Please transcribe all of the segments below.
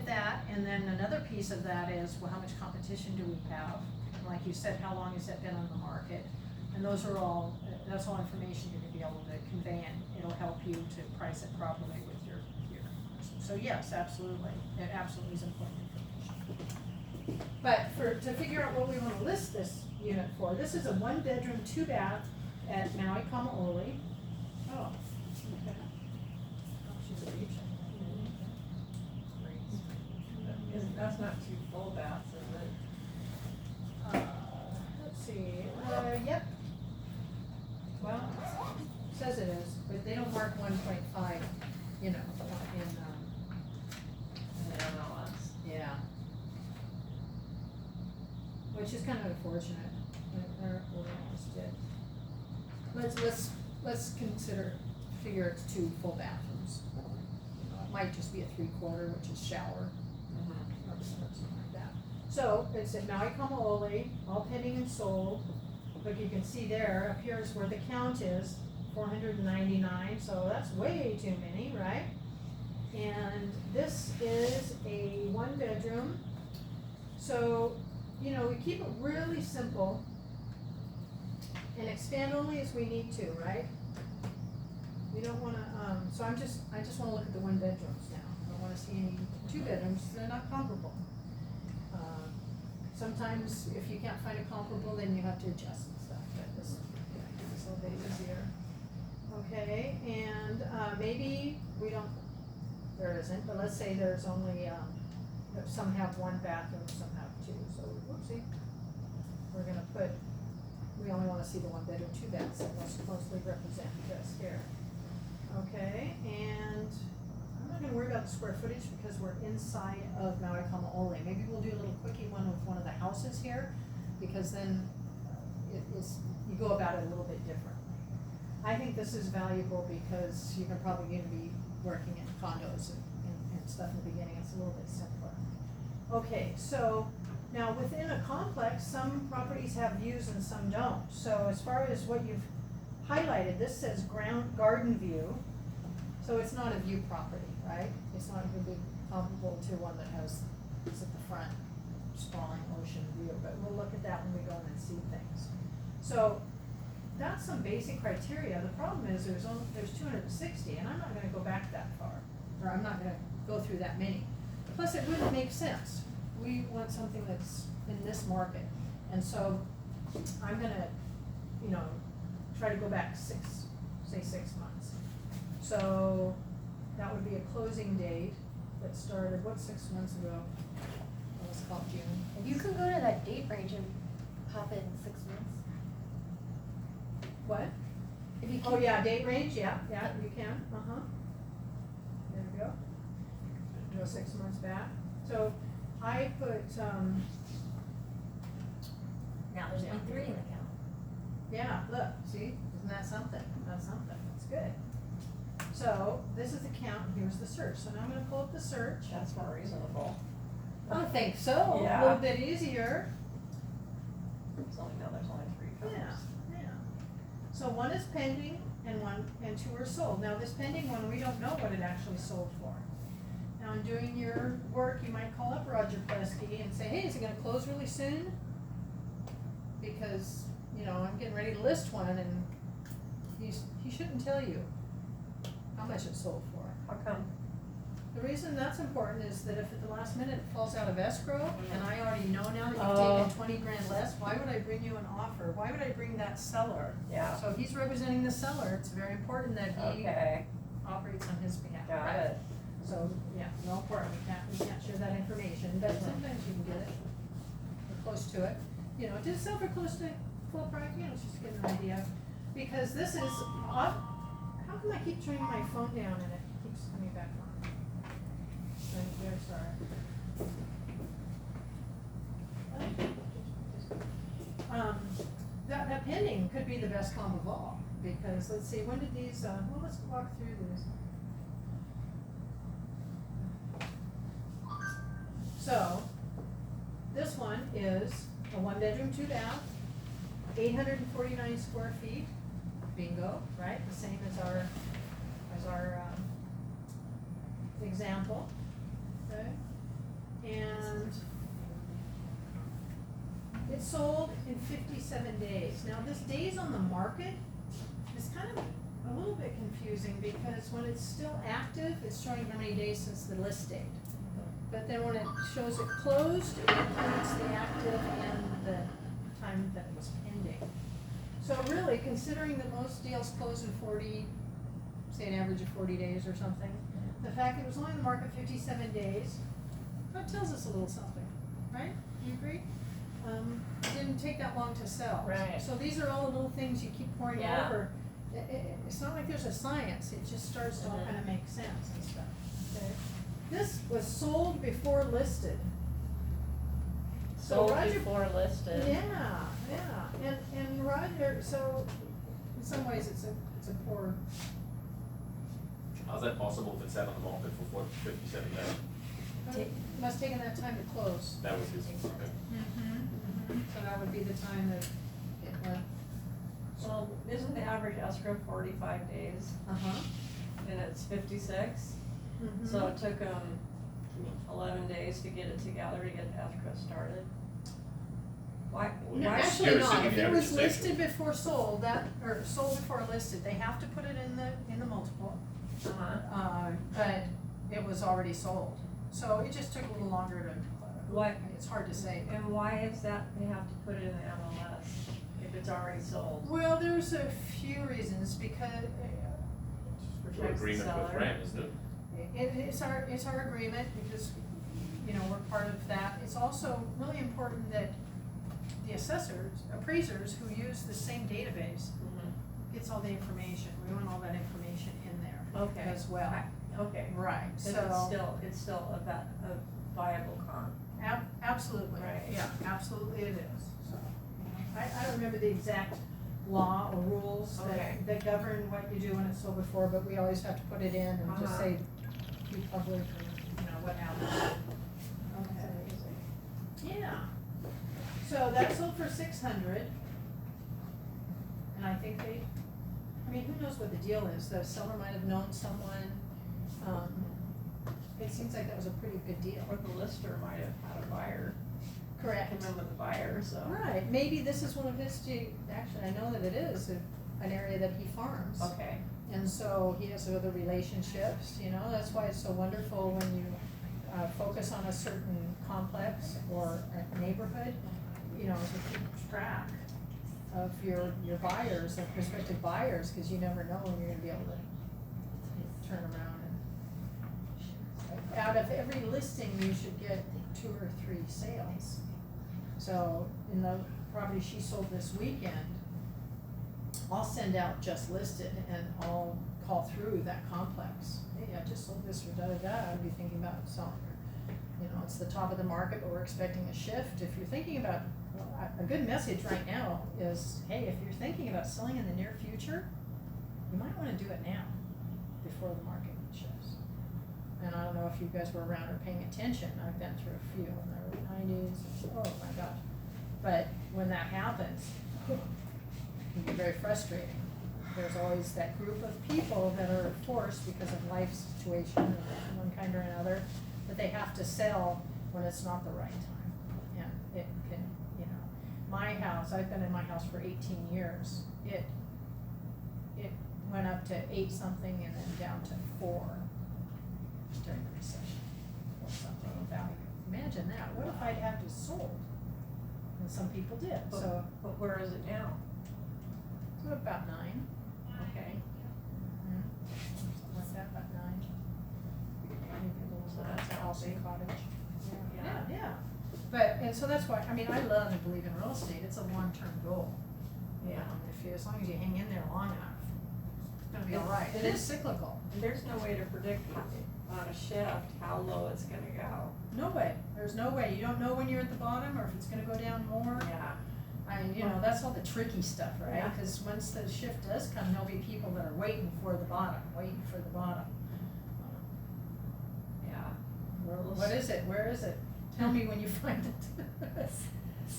that, and then another piece of that is, well, how much competition do we have? Like you said, how long has that been on the market? And those are all, that's all information you're gonna be able to convey, and it'll help you to price it properly with your. So yes, absolutely, it absolutely is important information. But to figure out what we wanna list this unit for, this is a 1-bedroom, 2-bath at Maui Kamaoli. Oh, okay. Oh, she's a beach. That's not 2 full baths, is it? Let's see, yep. Well, it says it is, but they don't mark 1.5, you know, in, Yeah, no, that's. yeah. Which is kind of unfortunate, they're almost did. Let's figure it's 2 full bathrooms. You know, it might just be a 3/4, which is shower, or something like that. So, it's at Maui Kamaoli, all pending and sold. But you can see there, up here is where the count is, 499, so that's way too many, right? And this is a 1-bedroom, so, you know, we keep it really simple and expand only as we need to, right? We don't wanna, so I just wanna look at the 1-bedrooms now. I don't wanna see any 2-bedrooms, they're not comparable. Sometimes if you can't find a comparable, then you have to adjust and stuff, but this is a little bit easier. Okay, and maybe we don't, there isn't, but let's say there's only, some have 1 bathroom, some have 2, so whoopsie. We're gonna put, we only wanna see the 1-bedroom, 2 baths that most closely represent this here. Okay, and I'm not gonna worry about the square footage because we're inside of Maui Kamaoli. Maybe we'll do a little quickie one with one of the houses here, because then you go about it a little bit differently. I think this is valuable because you're probably gonna be working in condos and stuff in the beginning, it's a little bit simpler. Okay, so now within a complex, some properties have views and some don't. So as far as what you've highlighted, this says garden view, so it's not a view property, right? It's not gonna be comparable to one that has, it's at the front, sprawling ocean view, but we'll look at that when we go in and see things. So that's some basic criteria. The problem is there's 260, and I'm not gonna go back that far, or I'm not gonna go through that many. Plus, it wouldn't make sense. We want something that's in this market, and so I'm gonna, you know, try to go back 6 months. So that would be a closing date that started, what, 6 months ago? It was called June. You can go to that date range and pop in 6 months. What? If you Oh, keep- yeah, date range, yeah, you can, There we go. Go 6 months back. So I put, Now there's only 3 in the count. yeah, look, see, isn't that something? That's something, that's good. So this is the count, and here's the search. So now I'm gonna pull up the search. That's more reasonable. I think so, a Yeah. little bit easier. There's only 3 comes. Yeah. So 1 is pending and 2 are sold. Now this pending one, we don't know what it actually sold for. Now in doing your work, you might call up Roger Plesky and say, hey, is it gonna close really soon? Because, you know, I'm getting ready to list one, and he shouldn't tell you how much it sold for. How come? The reason that's important is that if at the last minute it falls out of escrow, and I already know now that you've Oh. taken 20 grand less, why would I bring you an offer? Why would I bring that seller? Yeah. So he's representing the seller, it's very important that he Okay, operates on his behalf. got right? it. So, yeah, no important, we can't share that information, but sometimes you can get it, or close to it. You know, did it sell for close to full price, you know, just to get an idea. Because this is, how come I keep turning my phone down and it keeps coming back on? I'm very sorry. That pending could be the best comp of all, because let's see, when did these, well, let's walk through these. So, this one is a 1-bedroom, 2-bath, 849 square feet, bingo, right, the same as our example, okay? and it sold in 57 days. Now, this days on the market is kind of a little bit confusing because when it's still active, it's showing how many days since the list date. But then when it shows it closed, it includes the active and the time that it was pending. So really, considering that most deals close in 40, say an average of 40 days or something, the fact that it was only on the market 57 days, that tells us a little something, right? You agree? It didn't take that long to sell. Right. So these are all the little things you keep pouring Yeah. over. It's not like there's a science, it just starts to all kind of make sense and stuff, okay? This was sold before listed. So Sold Roger- before listed. Yeah, and Roger, so in some ways it's a poor, How's that possible if it sat on the market for 57 days? must have taken that time to close. That was his, okay. So that would be the time that it went, Well, isn't the average escrow 45 days, uh-huh. and it's 56? So it took them 11 days to get it together, to get the escrow started? Why, No, why? actually You're not, assuming if the it was average is listed before sold, or sold before listed, they have to put it in the multiple. Uh-huh. But it was already sold, so it just took a little longer to, Why, it's hard to say. and why is that they have to put it in the MLS if it's already sold? Well, there's a few reasons, because Your Protects the agreement with seller. Ram, isn't it? it's our agreement, because, you know, we're part of that. It's also really important that the appraisers who use the same database gets all the information. We want all that information in there Okay. as well. Okay. Right, So so. it's still a viable comp. Absolutely, Right. yeah, absolutely it is, so. I don't remember the exact law or rules Okay. that govern what you do when it's sold before, but we always have to put it in and just Uh-huh. say, be public, and, you know, what happened. Okay. Yeah, so that sold for 600. And I think I mean, who knows what the deal is, the seller might have known someone, it seems like that was a pretty good deal. Or the lister might have had a buyer. I Correct. remember the buyer, so. Right, maybe this is one of his, actually, I know that it is an area that he farms. Okay. And so he has other relationships, you know, that's why it's so wonderful when you focus on a certain complex or a neighborhood, you know, to keep track of your buyers, and prospective buyers, because you never know when you're gonna be able to turn around and, out of every listing, you should get 2 or 3 sales. So in the property she sold this weekend, I'll send out just listed and I'll call through that complex. Hey, I just sold this for da-da-da, I'd be thinking about selling her. You know, it's the top of the market, but we're expecting a shift. If you're thinking about, a good message right now is, hey, if you're thinking about selling in the near future, you might wanna do it now, before the market shifts. And I don't know if you guys were around or paying attention, I've been through a few in the early 90s, oh my gosh. But when that happens, it can be very frustrating. There's always that group of people that are forced because of life situation of one kind or another, that they have to sell when it's not the right time. And it can, you know, my house, I've been in my house for 18 years, it went up to 8 something and then down to 4 during the recession, or something of value. Imagine that, what if I'd have just sold? And some people did, so, But where is it now? so about 9. Okay. Something like that, about 9. Maybe a little So more. that's House and healthy. cottage. Yeah. Yeah. But, and so that's why, I mean, I love and believe in real estate, it's a long-term goal. Yeah. If you, as long as you hang in there long enough, it's gonna be all right. It is cyclical. And there's no way to predict on a shift how low it's gonna go. No way, there's no way, you don't know when you're at the bottom or if it's gonna go down more. Yeah. You know, that's all the tricky stuff, right? Yeah. Cause once the shift does come, there'll be people that are waiting for the bottom. Yeah. What is it, where is it? Tell me when you find it.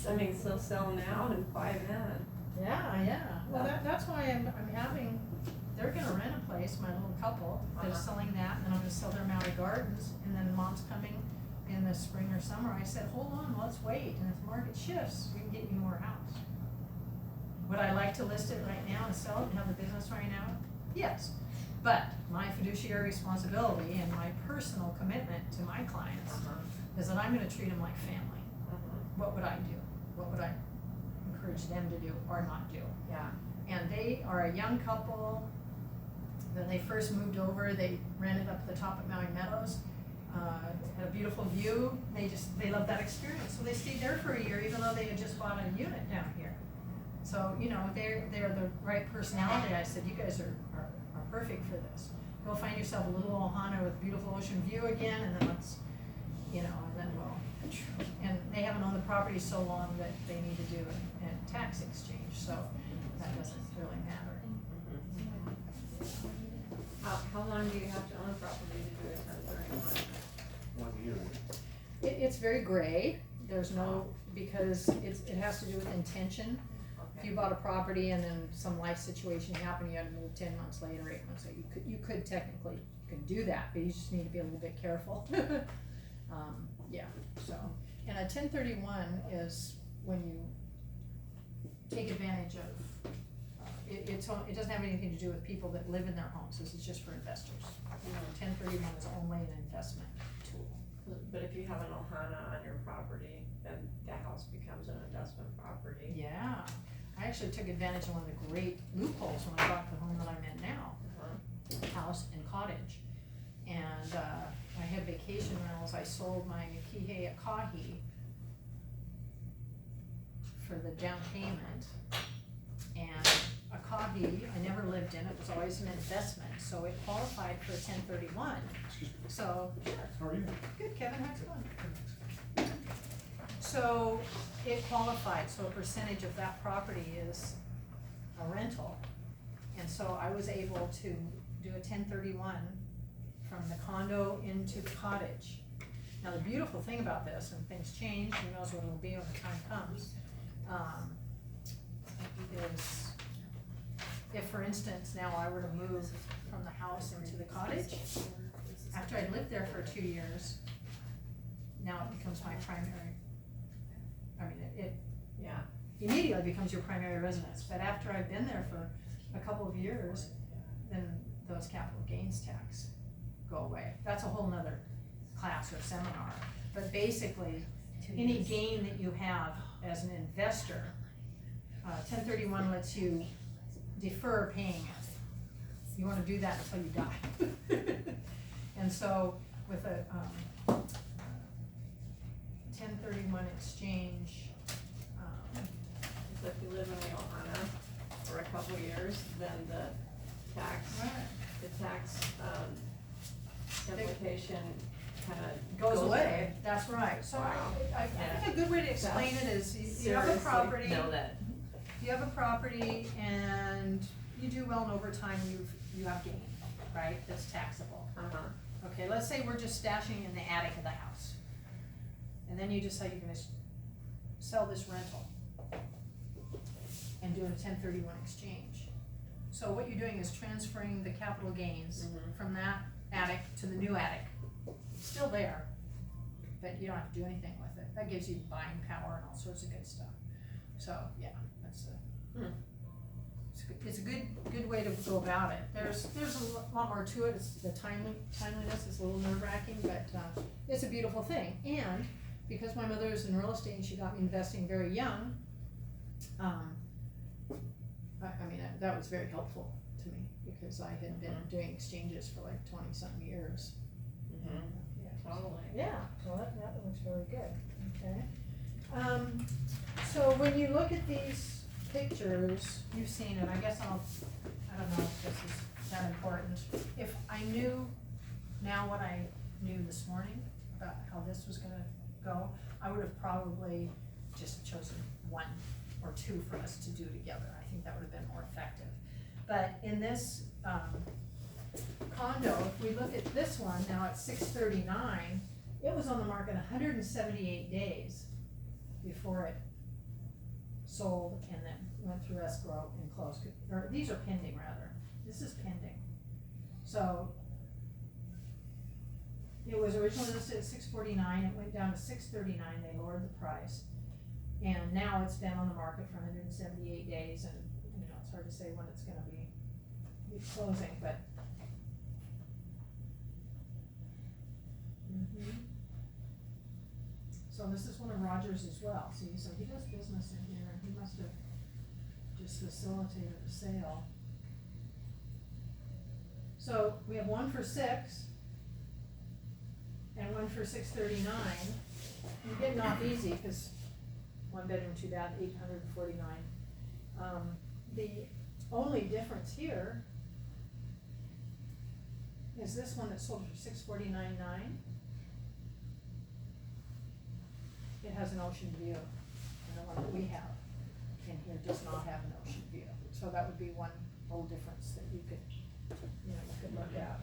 I mean, so sell now and buy then. Yeah, well, that's why I'm having, they're gonna rent a place, my little couple, they're Uh-huh. selling that, and then I'm gonna sell their Maui Gardens, and then mom's coming in the spring or summer, I said, hold on, let's wait, and if the market shifts, we can get you more house. Would I like to list it right now and sell it and have the business right now? Yes, but my fiduciary responsibility and my personal commitment to my clients is that I'm gonna treat them like family. What would I do? What would I encourage them to do or not do? Yeah. And they are a young couple. When they first moved over, they rented up the top of Maui Meadows, had a beautiful view. They loved that experience, so they stayed there for a year, even though they had just bought a unit down here. So, you know, they're the right personality. I said, you guys are perfect for this. Go find yourself a little ohana with beautiful ocean view again, and then let's, you know, and then and they haven't owned the property so long that they need to do a tax exchange, so that doesn't really matter. How long do you have to own a property to do a 1031? 1 year. It's very gray. There's no, because it has to do with intention. If you bought a property and then some life situation happened, you had to move 10 months later, 8 months later, you could technically, you can do that, but you just need to be a little bit careful. Yeah, so, and a 1031 is when you take advantage of, it doesn't have anything to do with people that live in their homes. This is just for investors. You know, 1031 is only an investment tool. But if you have an ohana on your property, then the house becomes an investment property. Yeah, I actually took advantage of one of the great loopholes when I bought the home that I'm in now, house and cottage. And I had vacation rentals. I sold my Kihei at Kahi for the down payment. And a Kahi, I never lived in, it was always an investment, so it qualified for a 1031. Excuse me. So, How are you? good, Kevin, how's it going? So it qualified, so a percentage of that property is a rental. And so I was able to do a 1031 from the condo into the cottage. Now, the beautiful thing about this, and things change, who knows what it'll be when the time comes, is if, for instance, now I were to move from the house into the cottage, after I'd lived there for 2 years, now it becomes my primary, I mean, it immediately becomes your primary residence, but after I've been there for a couple of years, then those capital gains tax go away. That's a whole nother class or seminar, but basically, any gain that you have as an investor, 1031 lets you defer paying it. You wanna do that until you die. And so, with a 1031 exchange, So if you live in the ohana for a couple years, then the tax implication kinda goes away, that's right. So Wow. I think a good way to explain it is, you have a Seriously, property, know that. you have a property and you do well, and over time you have gain, right, that's taxable. Okay, let's say we're just stashing in the attic of the house. And then you decide you're gonna sell this rental and do a 1031 exchange. So what you're doing is transferring the capital gains from that attic to the new attic. It's still there, but you don't have to do anything with it. That gives you buying power and all sorts of good stuff. So, yeah, that's it's a good way to go about it. There's a lot more to it. It's the timeliness is a little nerve-wracking, but it's a beautiful thing. And because my mother is in real estate and she got me investing very young, I mean, that was very helpful to me because I had been doing exchanges for like 20-something years. Yeah. Totally. Yeah, so that looks really good, okay. So when you look at these pictures, you've seen it, I guess I don't know if this is that important. If I knew now what I knew this morning about how this was gonna go, I would have probably just chosen one or two for us to do together. I think that would have been more effective. But in this, condo, if we look at this one, now at 639, it was on the market 178 days before it sold and then went through escrow and closed, or these are pending rather, this is pending. So, It was originally listed at $649, it went down to $639, they lowered the price. And now it's been on the market for 178 days, and, you know, it's hard to say when it's gonna be closing, but. So this is one of Roger's as well, see, so he does business in here, he must have just facilitated the sale. So we have one for $6 and one for $639. You're getting off easy, cause one bedroom, two bath, $849. The only difference here is this one that sold for $649.9. It has an ocean view, and the one that we have in here does not have an ocean view. So that would be one little difference that you could, you know, you could look at.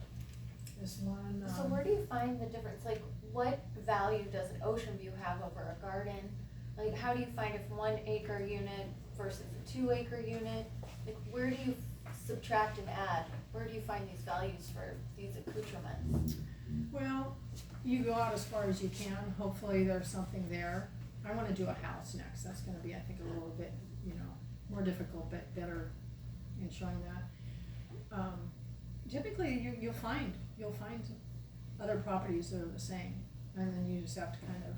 This one, So where do you find the difference, like, what value does an ocean view have over a garden? Like, how do you find if 1 acre unit versus a 2 acre unit? Like, where do you subtract and add? Where do you find these values for these accoutrements? well, you go out as far as you can, hopefully there's something there. I wanna do a house next, that's gonna be, I think, a little bit, you know, more difficult, but better in showing that. Typically, you'll find other properties that are the same, and then you just have to kind of,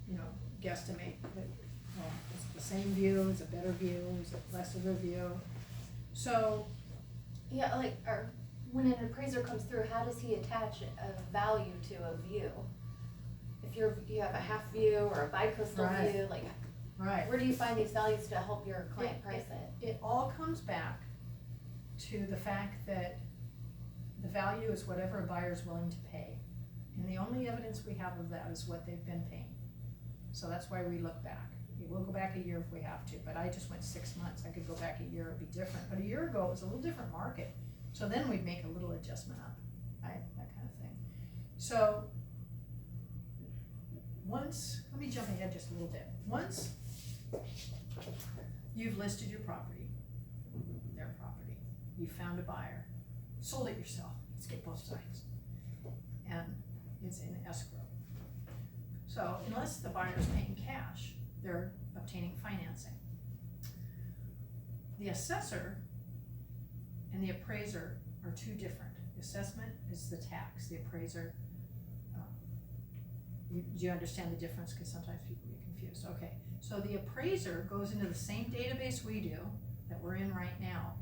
you know, guesstimate that, it's the same view, it's a better view, is it less of a view? So, Yeah, like, or when an appraiser comes through, how does he attach a value to a view? If you have a half view or a bi-coastal Right. view, like, right. where do you find these values to help your client price it? It all comes back to the fact that the value is whatever a buyer's willing to pay. And the only evidence we have of that is what they've been paying. So that's why we look back. We'll go back a year if we have to, but I just went 6 months. I could go back a year, it'd be different. But a year ago, it was a little different market. So then we'd make a little adjustment up, right, that kind of thing. So once, let me jump ahead just a little bit. Once you've listed your property, their property, you found a buyer, sold it yourself, let's get both sides, and it's in escrow. So unless the buyer's paying cash, they're obtaining financing. The assessor and the appraiser are two different. The assessment is the tax, the appraiser, do you understand the difference? Because sometimes people get confused. Okay, so the appraiser goes into the same database we do, that we're in right now.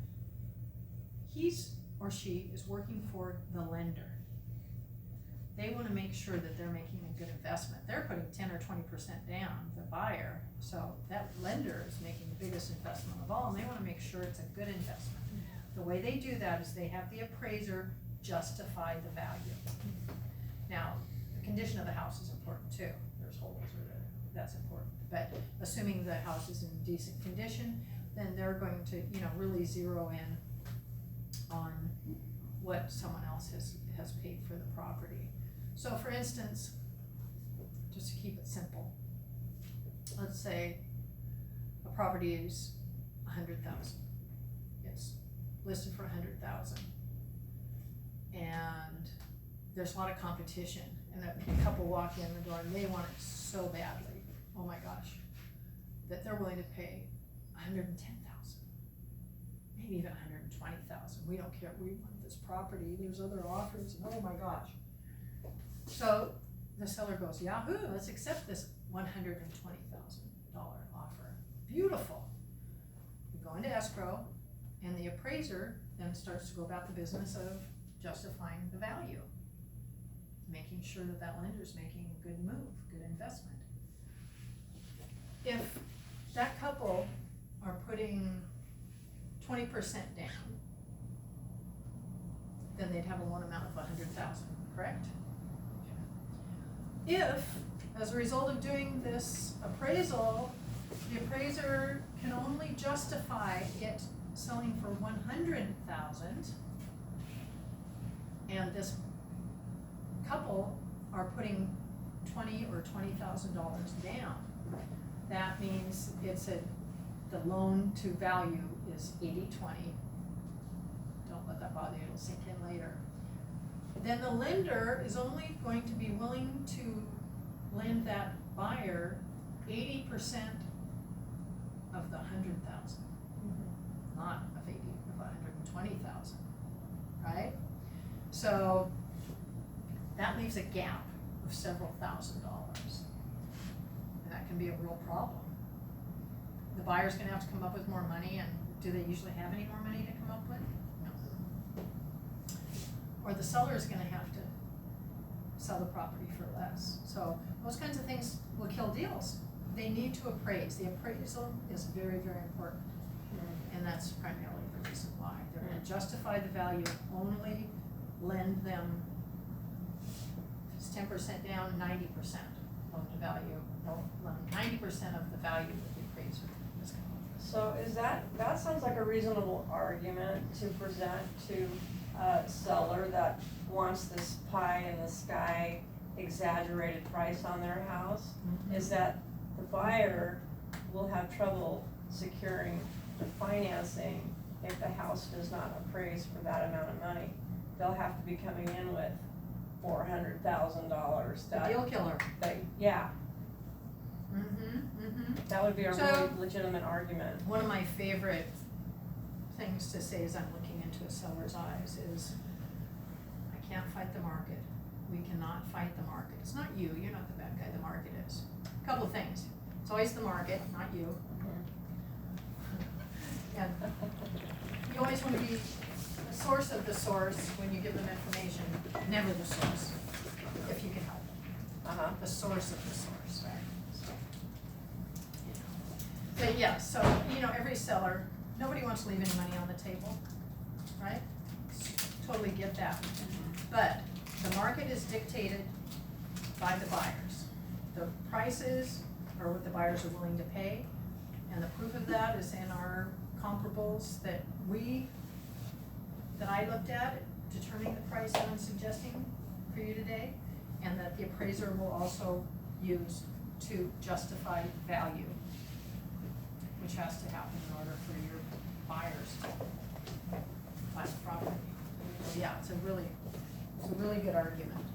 He's or she is working for the lender. They wanna make sure that they're making a good investment. They're putting 10 or 20% down, the buyer, so that lender is making the biggest investment of all, and they wanna make sure it's a good investment. The way they do that is they have the appraiser justify the value. Now, the condition of the house is important too. There's holes or that's important, but assuming the house is in decent condition, then they're going to, you know, really zero in on what someone else has paid for the property. So for instance, just to keep it simple, let's say a property is $100,000. It's listed for $100,000. And there's a lot of competition, and a couple walk in the door and they want it so badly, oh my gosh, that they're willing to pay $110,000, maybe even $120,000. We don't care, we want this property, there's other offers, and oh my gosh. So the seller goes, yahoo, let's accept this $120,000 offer. Beautiful. We go into escrow, and the appraiser then starts to go about the business of justifying the value, making sure that that lender's making a good move, good investment. If that couple are putting 20% down, then they'd have a loan amount of $100,000, correct? If, as a result of doing this appraisal, the appraiser can only justify it selling for $100,000, and this couple are putting $20,000 or $20,000 down, that means the loan to value is 80-20. Don't let that bother you, it'll sink in later. then the lender is only going to be willing to lend that buyer 80% of the 100,000, not of 120,000, right? So that leaves a gap of several $1,000s. And that can be a real problem. The buyer's gonna have to come up with more money, and do they usually have any more money to come up with? No. Or the seller is gonna have to sell the property for less. So those kinds of things will kill deals. They need to appraise. The appraisal is very, very important. And that's primarily the reason why. They're gonna justify the value, only lend them, if it's 10% down, 90% loan to value, or loan 90% of the value that the appraiser has come up with. So is that sounds like a reasonable argument to present to a seller that wants this pie in the sky exaggerated price on their house, is that the buyer will have trouble securing the financing if the house does not appraise for that amount of money. They'll have to be coming in with $400,000. The deal killer. Yeah, Mm-hmm. that would be a So- really legitimate argument. One of my favorite things to say as I'm looking into a seller's eyes is, I can't fight the market. We cannot fight the market. It's not you, you're not the bad guy, the market is. Couple of things. It's always the market, not you. And you always want to be the source of the source when you give them information, never the source, if you can help it. The source of the source, right? So, But yeah, so, every seller, nobody wants to leave any money on the table, right? Totally get that. But the market is dictated by the buyers. The prices are what the buyers are willing to pay, and the proof of that is in our comparables that I looked at, determining the price that I'm suggesting for you today, and that the appraiser will also use to justify value, which has to happen in order for your buyers to buy the property. So yeah, it's a really good argument.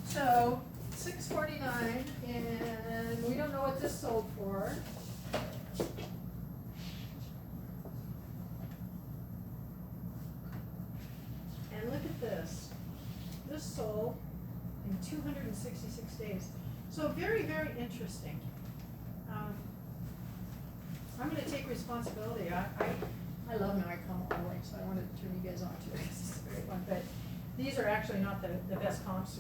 So, $649, and we don't know what this sold for. And look at this. This sold in 266 days. So very, very interesting. I'm gonna take responsibility. I love Nicom all the way, so I wanted to turn you guys on to it. This is a great one, but these are actually not the best comps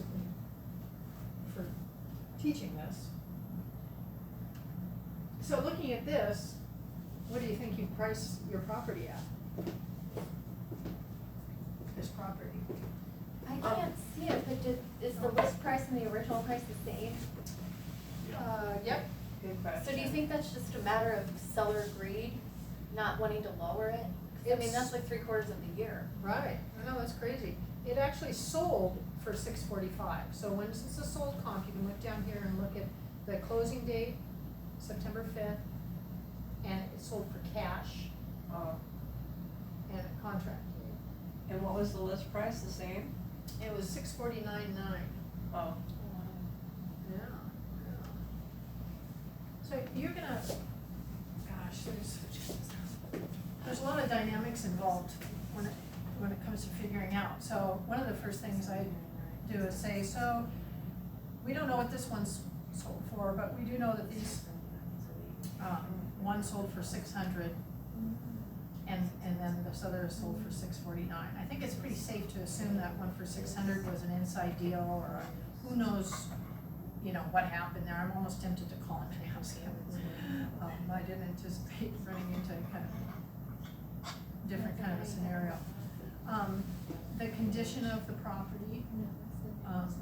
for teaching this. So looking at this, what do you think you price your property at? This property. I can't see it, but is the list price and the original price the same? Yep. Good question. So do you think that's just a matter of seller greed, not wanting to lower it? 'Cause, I mean, that's like 3/4 of the year. Right, I know, that's crazy. It actually sold for $645. So when it's a sold comp, you can look down here and look at the closing date, September 5th, and it sold for cash and a contract date. And what was the list price, the same? It was $649.9. Oh. Yeah. So you're gonna, gosh, there's a lot of dynamics involved when it comes to figuring out. So one of the first things I do is say, so we don't know what this one's sold for, but we do know that these, one sold for 600, and then this other is sold for 649. I think it's pretty safe to assume that one for 600 was an inside deal, or who knows, what happened there. I'm almost tempted to call him and ask him. I didn't anticipate running into kind of different kind of a scenario. The condition of the property,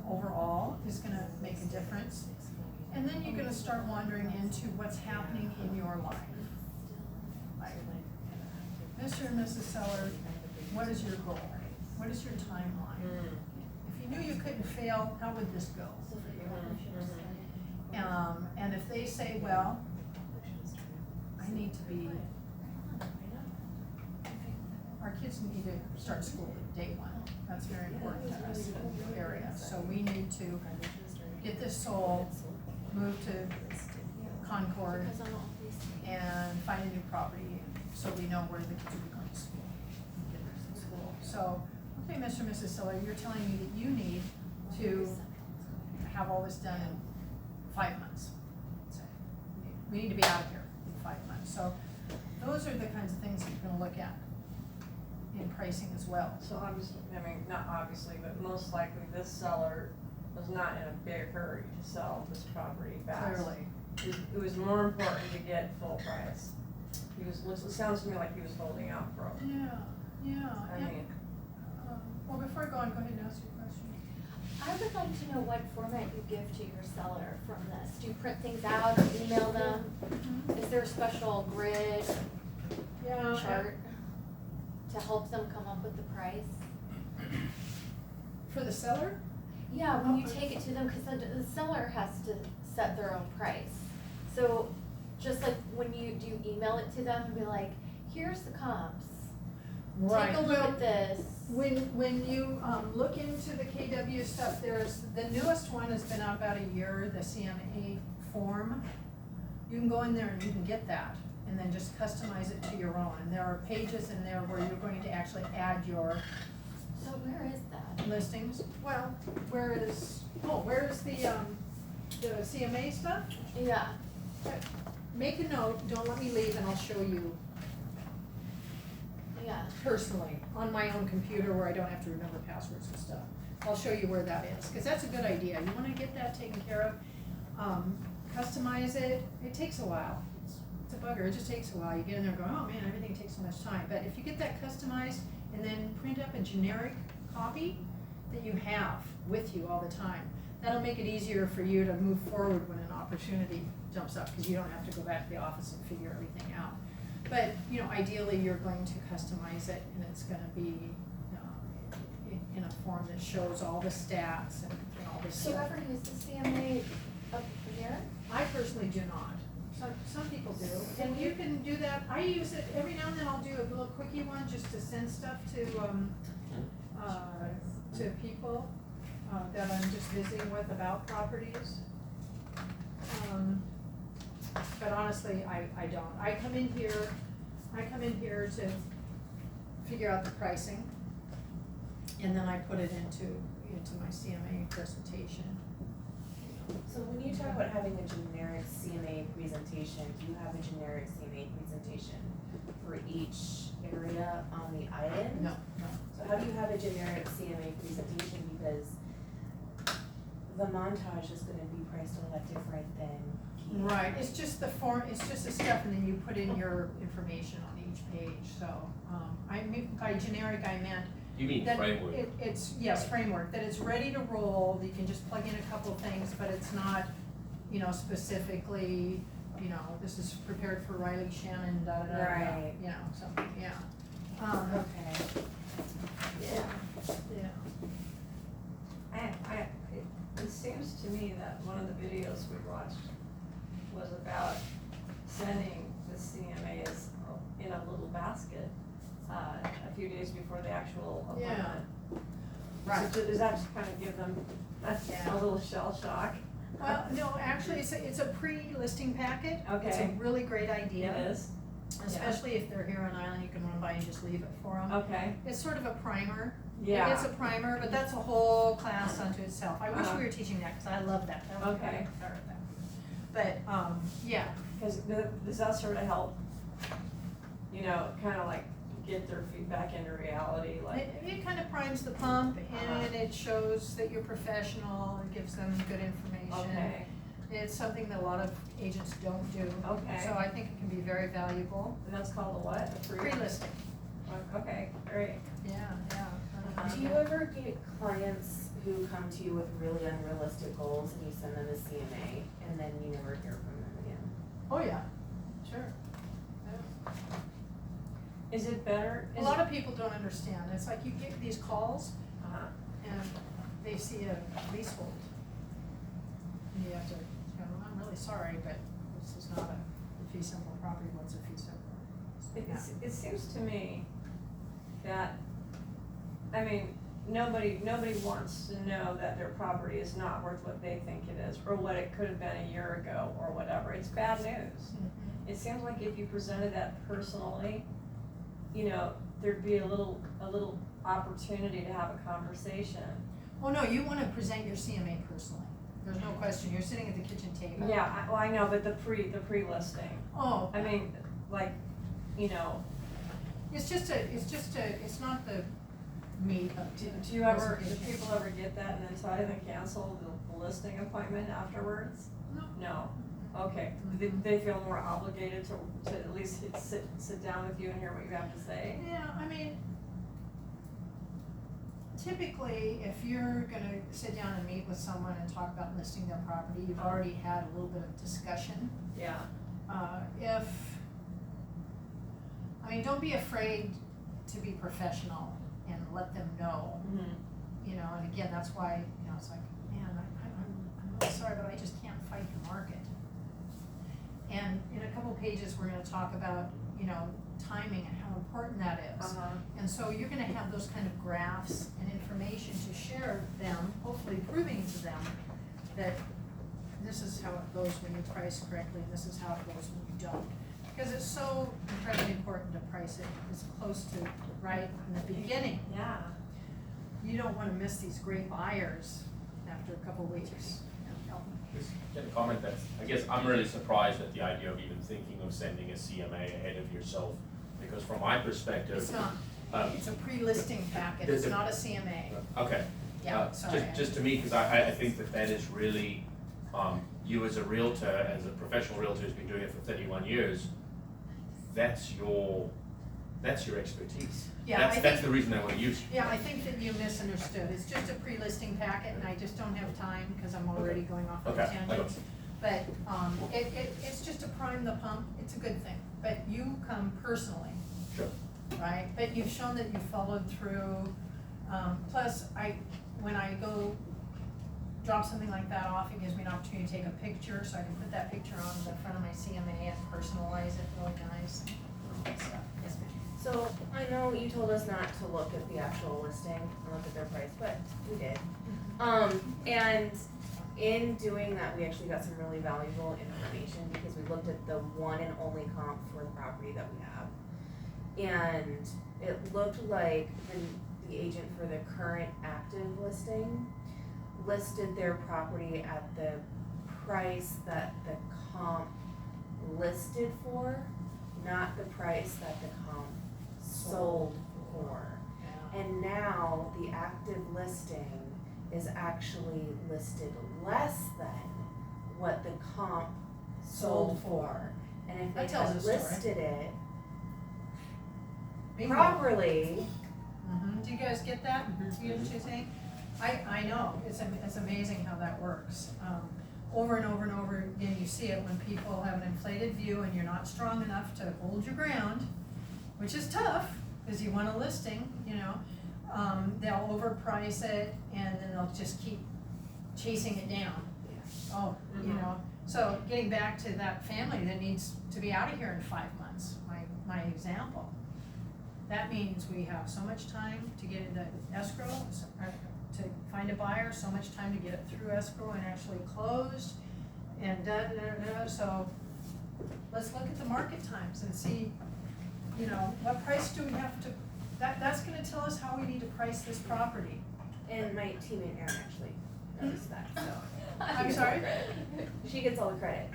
overall is gonna make a difference. And then you're gonna start wandering into what's happening in your life. Like, Mr. and Mrs. Seller, what is your goal? What is your timeline? If you knew you couldn't fail, how would this go? And if they say, well, I need to be, our kids need to start school day one. That's very important to us in the area. So we need to get this sold, move to Concord, Because on all these. and find a new property, so we know where the kids will be going to school, and get them to school. So, okay, Mr. and Mrs. Siller, you're telling me that you need to have all this done in 5 months. So, we need to be out of here in 5 months. So, those are the kinds of things that you're gonna look at in pricing as well. So obviously, I mean, not obviously, but most likely this seller was not in a big hurry to sell this property fast. Clearly. It was more important to get full price. He was, it sounds to me like he was holding out for it. Yeah, I mean, well, before I go on, go ahead and ask your question. I would like to know what format you give to your seller from this. Do you print things out or email them? Is there a special grid Yeah. chart to help them come up with the price? For the seller? Yeah, when you take it to them, because the seller has to set their own price. So just like when you email it to them and be like, here's the comps. Right. Take a look at this. When you look into the KW stuff, there's, the newest one has been out about a year, the CMA form. You can go in there and you can get that, and then just customize it to your own. And there are pages in there where you're going to actually add your So where is that? listings. Well, where is the CMA stuff? Yeah. Make a note, don't let me leave, and I'll show you Yeah. personally, on my own computer where I don't have to remember passwords and stuff. I'll show you where that is, cause that's a good idea. You wanna get that taken care of, customize it. It takes a while. It's a bugger, it just takes a while. You get in there and go, oh man, everything takes so much time. But if you get that customized and then print up a generic copy that you have with you all the time, that'll make it easier for you to move forward when an opportunity jumps up, cause you don't have to go back to the office and figure everything out. But, you know, ideally, you're going to customize it, and it's gonna be, in a form that shows all the stats and all this Do you stuff. ever use the CMA up here? I personally do not. Some people do, and you can do that. I use it, every now and then I'll do a little quickie one just to send stuff to people, that I'm just visiting with about properties. But honestly, I don't. I come in here to figure out the pricing, and then I put it into my CMA presentation. So when you talk about having a generic CMA presentation, do you have a generic CMA presentation for each area on the island? No. So how do you have a generic CMA presentation, because the montage is gonna be priced a lot different than key. Right, it's just the form, it's just the stuff, and then you put in your information on each page, so, I mean, by generic, I meant You mean that framework? it's, yes, framework, that it's ready to roll, you can just plug in a couple things, but it's not, specifically, this is prepared for Riley Shannon, da da da, Right. Something, yeah. Okay. Yeah. It seems to me that one of the videos we watched was about sending the CMAs in a little basket, a few days before the actual Yeah. appointment. Right. So does that just kind of give them Yeah. a little shell shock? Well, no, actually, it's a pre-listing packet. It's a Okay. really great idea. It is? Especially if they're here on island, you can run by and just leave it for them. Okay, It's sort of a primer. yeah. It's a primer, but that's a whole class unto itself. I wish Uh-huh. we were teaching that, cause I love that. That would be Okay. better at that. But, yeah, Because does that sort of help, kind of like get their feet back into reality, like? it kind of primes the pump, Uh-huh. and it shows that you're professional, it gives them good information. Okay, It's something that a lot of agents don't do. Okay. So I think it can be very valuable. and that's called a what? A Pre-listing, Okay, great. yeah. Do you ever get clients who come to you with really unrealistic goals and you send them a CMA and then you never hear from them again? Oh, yeah, sure. Is it better? A lot of people don't understand. It's like you get these calls Uh-huh. and they see a leasehold. And you have to, I'm really sorry, but this is not a fee simple property. What's a fee simple? Yeah. It seems to me that, I mean, nobody wants to know that their property is not worth what they think it is, or what it could have been a year ago, or whatever. It's bad news. It seems like if you presented that personally, you know, there'd be a little opportunity to have a conversation. Oh, no, you wanna present your CMA personally, there's no question, you're sitting at the kitchen table. Yeah, well, I know, but the pre-listing, Oh, I mean, like, you know, it's it's not the meat of do the you ever, do presentation. people ever get that and then tell you to cancel the listing appointment afterwards? No. No, okay, they feel more obligated to at least sit down with you and hear what you have to say? Yeah, I mean, typically, if you're gonna sit down and meet with someone and talk about listing their property, you've already had a little bit of discussion. Yeah. I mean, don't be afraid to be professional and let them know, Mm-hmm. you know, and again, that's why, you know, it's like, man, I'm really sorry, but I just can't fight the market. And in a couple pages, we're gonna talk about, you know, timing and how important that is. Uh-huh. And so you're gonna have those kind of graphs and information to share them, hopefully proving to them that this is how it goes when you price correctly, and this is how it goes when you don't. Because it's so incredibly important to price it as close to right in the beginning. Yeah. You don't wanna miss these great buyers after a couple weeks. Just get a comment that, I guess I'm really surprised at the idea of even thinking of sending a CMA ahead of yourself, because from my perspective. It's not, it's a pre-listing packet, it's not a CMA. Okay. Yeah, sorry. Just to me, cause I think that is really, you as a realtor, as a professional realtor who's been doing it for 31 years, that's your expertise. Yeah, That's I the think, reason I wanna use you. yeah, I think that you misunderstood, it's just a pre-listing packet, and I just don't have time, cause I'm already going off on a Okay, I got tangent. But, it's just to prime the pump, it's a good thing, but you come personally, Sure. right? But you've shown that you followed through, plus when I go drop something like that off, it gives me an opportunity to take a picture, so I can put that picture on the front of my CMA and personalize it really nice. So, yes, ma'am. So I know you told us not to look at the actual listing and look at their price, but we did. And in doing that, we actually got some really valuable information because we looked at the one and only comp for the property that we have. And it looked like the agent for the current active listing listed their property at the price that the comp listed for, not the price that the comp sold for. Yeah. And now the active listing is actually listed less than what the comp sold for. And if That they tells had a story. listed it Bingo. properly, Do you guys get that? Do you know what you're saying? I know, it's amazing how that works. Over and over and over again, you see it when people have an inflated view and you're not strong enough to hold your ground, which is tough, cause you want a listing, you know. They'll overprice it and then they'll just keep chasing it down. Oh, you know, so getting back to that family that needs to be out of here in 5 months, my example. That means we have so much time to get into escrow, to find a buyer, so much time to get it through escrow and actually closed, and so let's look at the market times and see, you know, what price do we have to, that's gonna tell us how we need to price this property. and my teammate Erin actually noticed that, so. I'm sorry? She gets all the credit.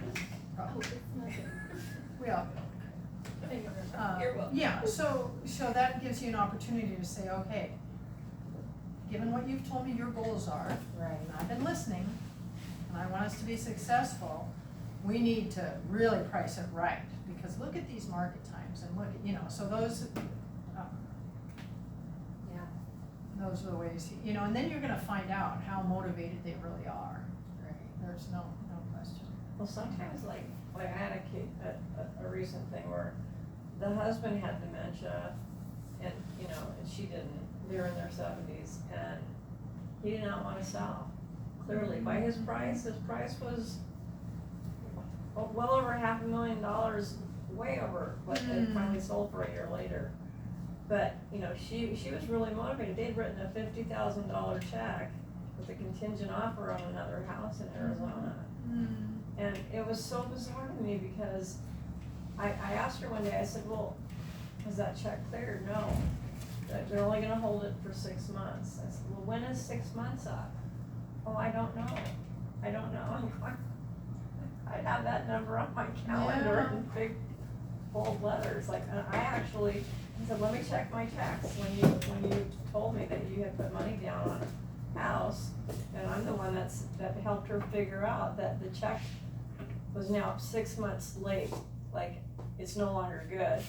Oh, it's nothing. We all You're welcome. Yeah, so that gives you an opportunity to say, okay, given what you've told me your goals are, Right. and I've been listening, and I want us to be successful, we need to really price it right, because look at these market times and look at, you know, so those, Yeah. those are the ways, you know, and then you're gonna find out how motivated they really are, right? There's no question. Well, sometimes like I had a recent thing where the husband had dementia and, you know, and she didn't. They were in their 70s and he did not want to sell. Clearly, by his price was well over $500,000, way over what they finally sold for a year later. But, you know, she was really motivated. They'd written a $50,000 check with a contingent offer on another house in Arizona. And it was so bizarre to me because I asked her one day, I said, well, is that check cleared? No. They're only gonna hold it for 6 months. I said, well, when is 6 months up? Oh, I don't know. I'm going, I'd have that number on my calendar in big bold letters. Like, I said, let me check my checks when you told me that you had put money down on a house. And I'm the one that helped her figure out that the check was now 6 months late. Like, it's no longer good.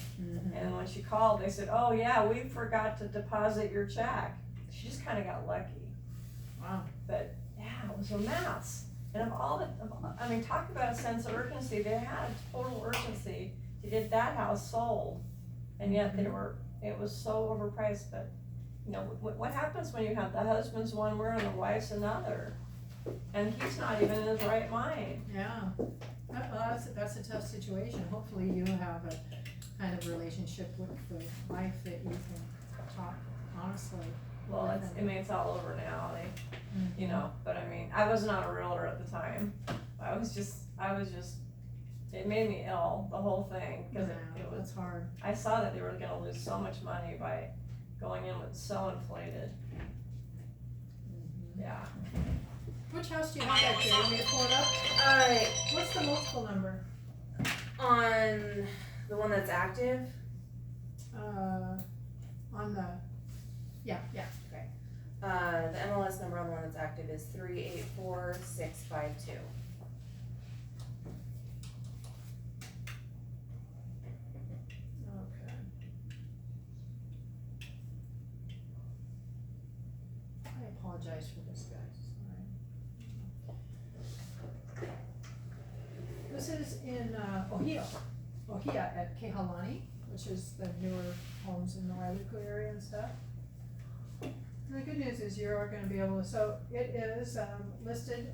And when she called, they said, oh yeah, we forgot to deposit your check. She just kinda got lucky. Wow. But yeah, it was a mess. And of all I mean, talk about a sense of urgency. They had total urgency to get that house sold. And yet it was so overpriced. But, you know, what happens when you have the husband's one word and the wife's another? And he's not even in his right mind. Yeah, that's a tough situation. Hopefully you have a kind of relationship with the wife that you can talk honestly. Well, it's all over now, you know, but I mean, I was not a realtor at the time. I was just, it made me ill, the whole thing, because it was, That's hard. I saw that they were gonna lose so much money by going in with so inflated. Yeah. Which house do you have back there? You want me to pull it up? What's the multiple number? On the one that's active, On the, yeah, okay. the MLS number on the one that's active is 384652. Okay. I apologize for this, guys, sorry. This is in, Ohio at Kehalani, which is the newer homes in the Wailuku area and stuff. And the good news is you're gonna be able to, so it is, listed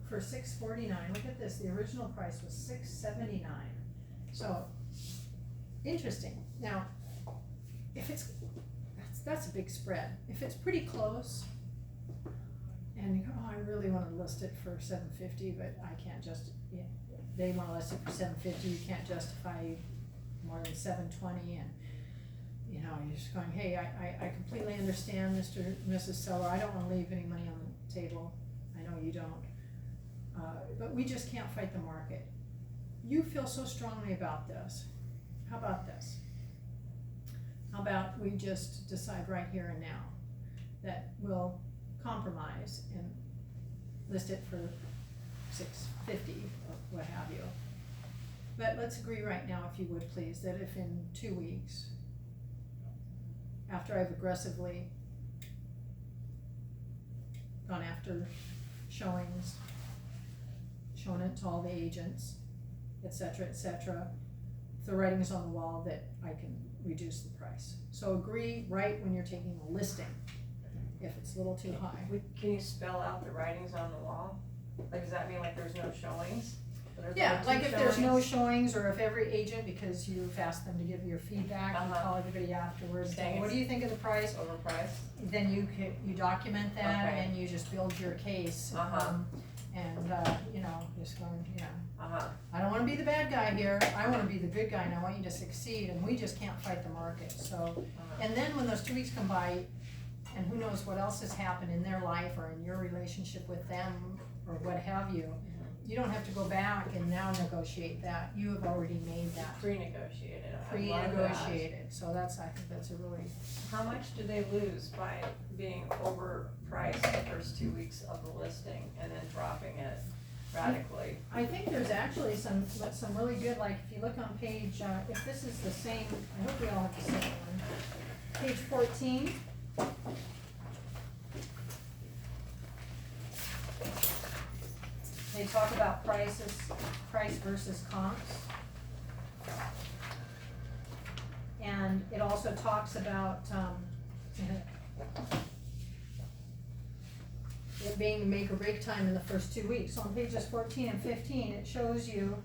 for $649. Look at this, the original price was $679. So, interesting. Now, if it's, that's a big spread. If it's pretty close, and you go, oh, I really wanna list it for $750, but I can't just, they wanna list it for $750, you can't justify more than $720, and, you know, you're just going, hey, I completely understand, Mr. and Mrs. Seller, I don't wanna leave any money on the table, I know you don't, but we just can't fight the market. You feel so strongly about this, how about this? How about we just decide right here and now that we'll compromise and list it for $650 or what have you. But let's agree right now, if you would please, that if in 2 weeks, after I've aggressively gone after showings, shown it to all the agents, et cetera, if the writing's on the wall, that I can reduce the price. So agree right when you're taking a listing, if it's a little too high. Can you spell out the writings on the wall? Like, does that mean like there's no showings? Yeah, like if there's no showings, or if every agent, because you've asked them to give your feedback, you call everybody afterwards, saying, what do you think of the price? Overpriced? Then you document that, Okay. and you just build your case. And, you know, just going, you know, I don't wanna be the bad guy here, I wanna be the good guy, and I want you to succeed, and we just can't fight the market, so. And then when those 2 weeks come by, and who knows what else has happened in their life, or in your relationship with them, or what have you, you don't have to go back and now negotiate that, you have already made that. Pre-negotiated. Pre-negotiated, so I think that's a really. How much do they lose by being overpriced the first 2 weeks of the listing and then dropping it radically? I think there's actually some really good, like if you look on page, if this is the same, I hope we all have the same one. Page 14. They talk about price versus comps. And it also talks about, it being make or break time in the first 2 weeks. So on pages 14 and 15, it shows you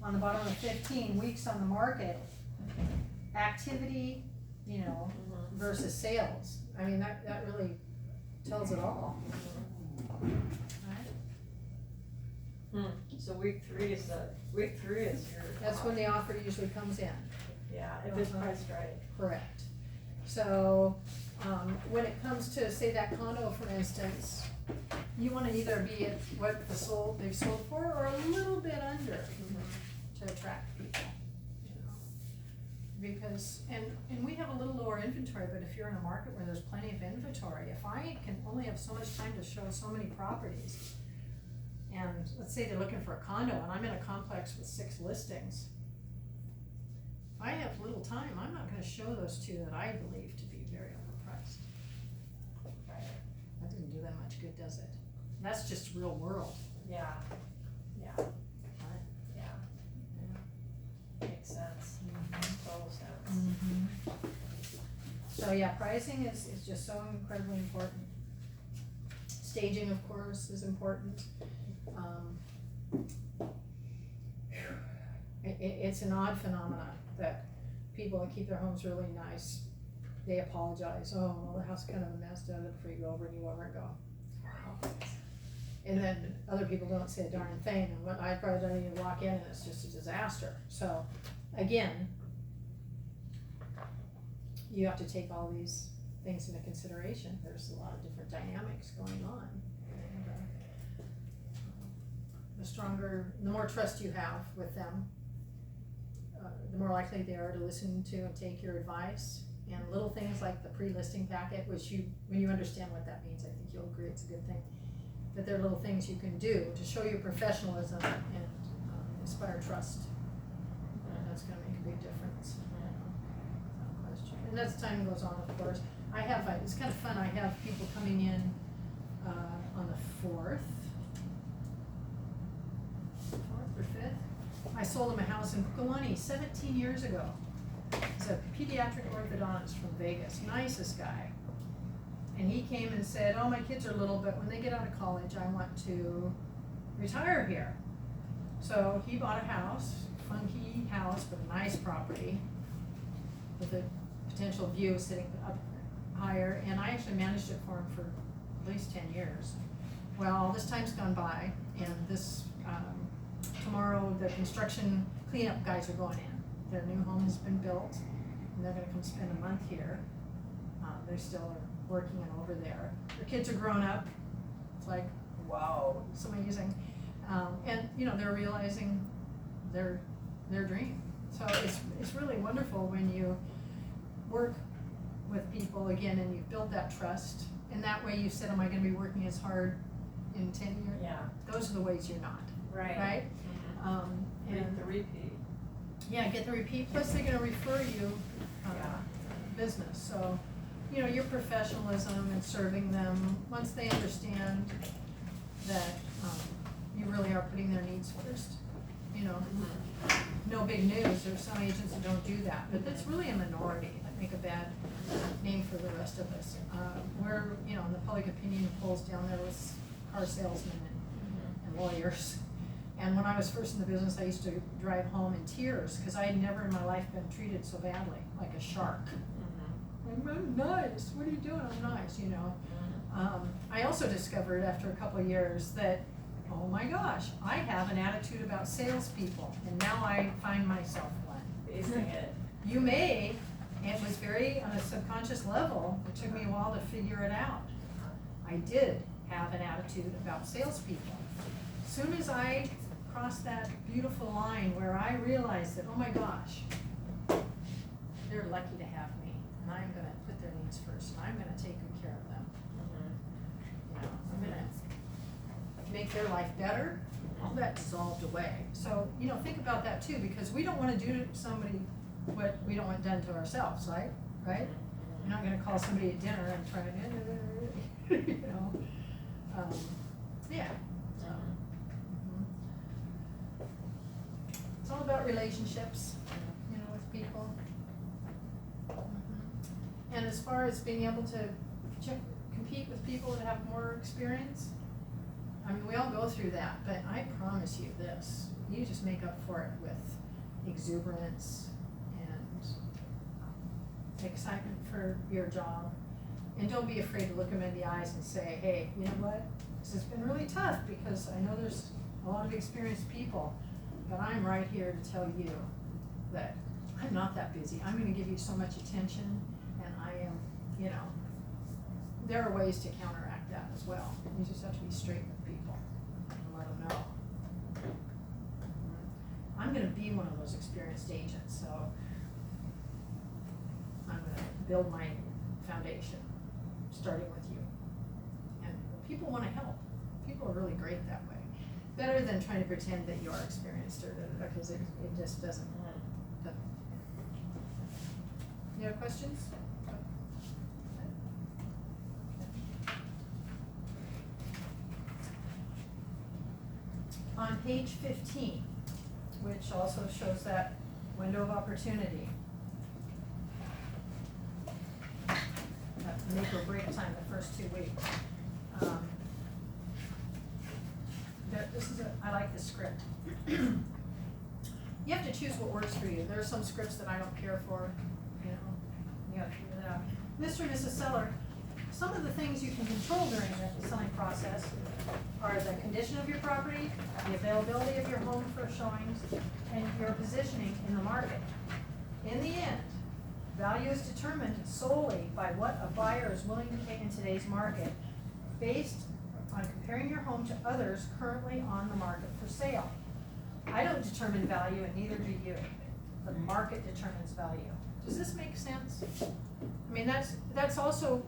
on the bottom of 15, weeks on the market, activity you know, Mhm. versus sales. I mean, that really tells it all. Right? So week three is your. That's when the offer usually comes in. Yeah, if it's Uh-huh. priced right. Correct. So, when it comes to, say, that condo, for instance, you wanna either be at what they've sold for, or a little bit under to attract people, you know? Because, and we have a little lower inventory, but if you're in a market where there's plenty of inventory, if I can only have so much time to show so many properties, and let's say they're looking for a condo, and I'm in a complex with 6 listings, if I have little time, I'm not gonna show those 2 that I believe to be very overpriced. Right. That didn't do that much good, does it? And that's just real world, Yeah, yeah, right? yeah, makes sense, total sense. So yeah, pricing is just so incredibly important. Staging, of course, is important. It's an odd phenomenon that people that keep their homes really nice, they apologize, oh, well, the house is kind of a mess, before you go over and you over and go, wow. And then other people don't say a darn thing, and what I probably don't even walk in and it's just a disaster. So, again, you have to take all these things into consideration. There's a lot of different dynamics going on. And, the more trust you have with them, the more likely they are to listen to and take your advice. And little things like the pre-listing packet, which when you understand what that means, I think you'll agree it's a good thing. That there are little things you can do to show your professionalism and inspire trust. And that's gonna make a big difference, without question. And as time goes on, of course, it's kind of fun, I have people coming in on the 4th or 5th. I sold them a house in Pukalani 17 years ago. He's a pediatric orthodontist from Vegas, nicest guy. And he came and said, oh, my kids are little, but when they get out of college, I want to retire here. So he bought a house, funky house, but a nice property with a potential view sitting up higher, and I actually managed it for him for at least 10 years. Well, all this time's gone by, and tomorrow the construction cleanup guys are going in. Their new home has been built, and they're gonna come spend a month here. They still are working and over there. Their kids are grown up. It's like, whoa, so amazing. And they're realizing their dream. So it's really wonderful when you work with people again and you build that trust. And that way you said, am I gonna be working as hard in 10 years? Yeah. Those are the ways you're not, Right. right? And The repeat. yeah, get the repeat, plus they're gonna refer you, business, so, your professionalism and serving them, once they understand that, you really are putting their needs first, no big news, there's some agents that don't do that, but that's really a minority, that make a bad name for the rest of us. We're, in the public opinion polls down there with car salesmen and lawyers. And when I was first in the business, I used to drive home in tears, because I had never in my life been treated so badly, like a shark. I'm nice, what are you doing? I'm nice, I also discovered after a couple of years that, oh my gosh, I have an attitude about salespeople, and now I find myself one. Facing it. You may, and it was very on a subconscious level, it took me a while to figure it out. I did have an attitude about salespeople. As soon as I crossed that beautiful line where I realized that, oh my gosh, they're lucky to have me, and I'm gonna put their needs first, and I'm gonna take good care of them. I'm gonna make their life better, all that dissolved away. So, think about that too, because we don't wanna do to somebody what we don't want done to ourselves, right? Right? You're not gonna call somebody at dinner and try to, yeah. So, it's all about relationships, with people. And as far as being able to compete with people that have more experience, I mean, we all go through that, but I promise you this, you just make up for it with exuberance and excitement for your job. And don't be afraid to look them in the eyes and say, hey, you know what? This has been really tough because I know there's a lot of experienced people, but I'm right here to tell you that I'm not that busy. I'm gonna give you so much attention, and I am, you know, there are ways to counteract that as well. You just have to be straight with people and let them know. I'm gonna be one of those experienced agents, so I'm gonna build my foundation, starting with you. And people wanna help. People are really great that way. Better than trying to pretend that you are experienced or because it just doesn't. Any other questions? On page 15, which also shows that window of opportunity. That make or break time the first 2 weeks. I like this script. You have to choose what works for you. There are some scripts that I don't care for, you know, you gotta figure it out. Mr. and Mrs. Seller, some of the things you can control during the selling process are the condition of your property, the availability of your home for showings, and your positioning in the market. In the end, value is determined solely by what a buyer is willing to pay in today's market, based on comparing your home to others currently on the market for sale. I don't determine value, and neither do you. The market determines value. Does this make sense? I mean, that's also